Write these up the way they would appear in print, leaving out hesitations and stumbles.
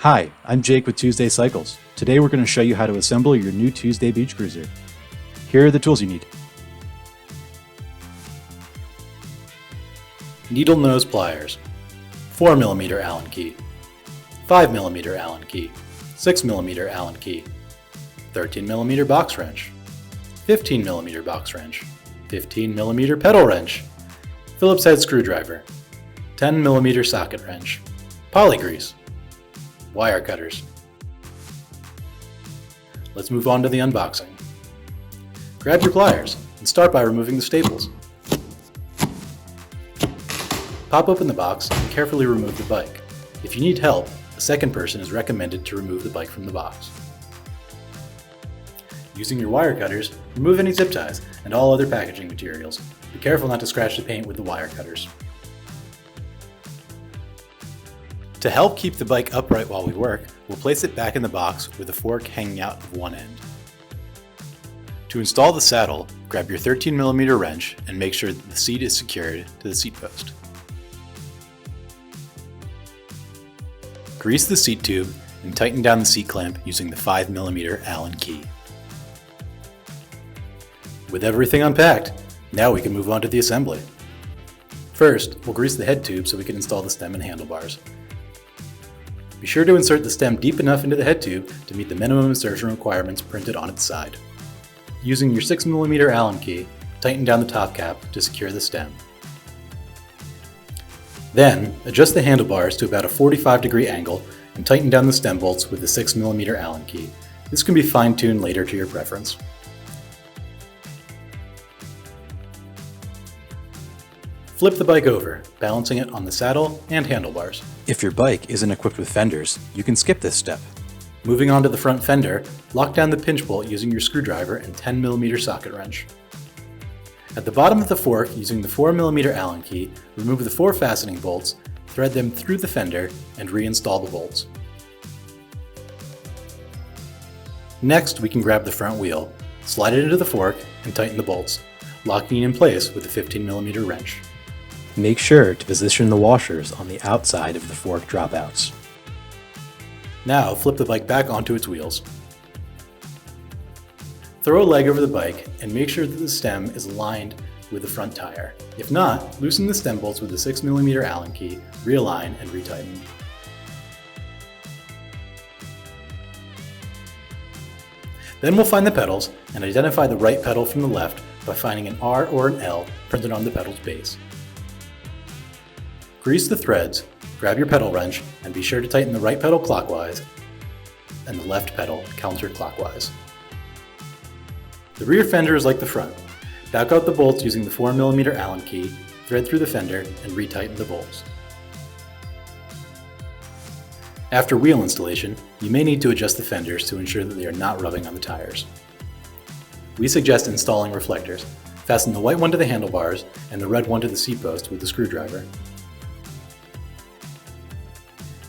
Hi, I'm Jake with Tuesday Cycles. Today we're going to show you how to assemble your new Tuesday Beach Cruiser. Here are the tools you need. Needle nose pliers, 4mm Allen key, 5mm Allen key, 6mm Allen key, 13mm box wrench, 15mm box wrench, 15mm pedal wrench, Phillips head screwdriver, 10mm socket wrench, poly grease, wire cutters. Let's move on to the unboxing. Grab your pliers and start by removing the staples. Pop open the box and carefully remove the bike. If you need help, a second person is recommended to remove the bike from the box. Using your wire cutters, remove any zip ties and all other packaging materials. Be careful not to scratch the paint with the wire cutters. To help keep the bike upright while we work, we'll place it back in the box with the fork hanging out of one end. To install the saddle, grab your 13mm wrench and make sure that the seat is secured to the seat post. Grease the seat tube and tighten down the seat clamp using the 5mm Allen key. With everything unpacked, now we can move on to the assembly. First, we'll grease the head tube so we can install the stem and handlebars. Be sure to insert the stem deep enough into the head tube to meet the minimum insertion requirements printed on its side. Using your 6mm Allen key, tighten down the top cap to secure the stem. Then, adjust the handlebars to about a 45-degree angle and tighten down the stem bolts with the 6mm Allen key. This can be fine-tuned later to your preference. Flip the bike over, balancing it on the saddle and handlebars. If your bike isn't equipped with fenders, you can skip this step. Moving on to the front fender, lock down the pinch bolt using your screwdriver and 10mm socket wrench. At the bottom of the fork, using the 4mm Allen key, remove the 4 fastening bolts, thread them through the fender, and reinstall the bolts. Next, we can grab the front wheel, slide it into the fork, and tighten the bolts, locking it in place with the 15mm wrench. Make sure to position the washers on the outside of the fork dropouts. Now, flip the bike back onto its wheels. Throw a leg over the bike and make sure that the stem is aligned with the front tire. If not, loosen the stem bolts with the 6mm Allen key, realign, and retighten. Then we'll find the pedals and identify the right pedal from the left by finding an R or an L printed on the pedal's base. Grease the threads, grab your pedal wrench, and be sure to tighten the right pedal clockwise and the left pedal counterclockwise. The rear fender is like the front. Back out the bolts using the 4mm Allen key, thread through the fender, and retighten the bolts. After wheel installation, you may need to adjust the fenders to ensure that they are not rubbing on the tires. We suggest installing reflectors. Fasten the white one to the handlebars and the red one to the seat post with the screwdriver.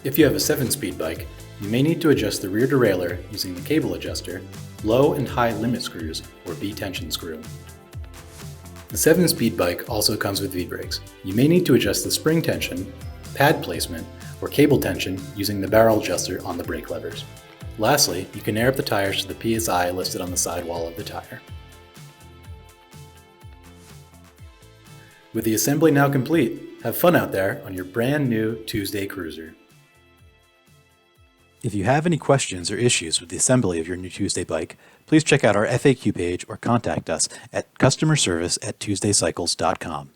If you have a 7-speed bike, you may need to adjust the rear derailleur using the cable adjuster, low and high limit screws, or B-tension screw. The 7-speed bike also comes with V-brakes. You may need to adjust the spring tension, pad placement, or cable tension using the barrel adjuster on the brake levers. Lastly, you can air up the tires to the PSI listed on the sidewall of the tire. With the assembly now complete, have fun out there on your brand new Tuesday Cruiser. If you have any questions or issues with the assembly of your new Tuesday bike, please check out our FAQ page or contact us at customerservice@tuesdaycycles.com.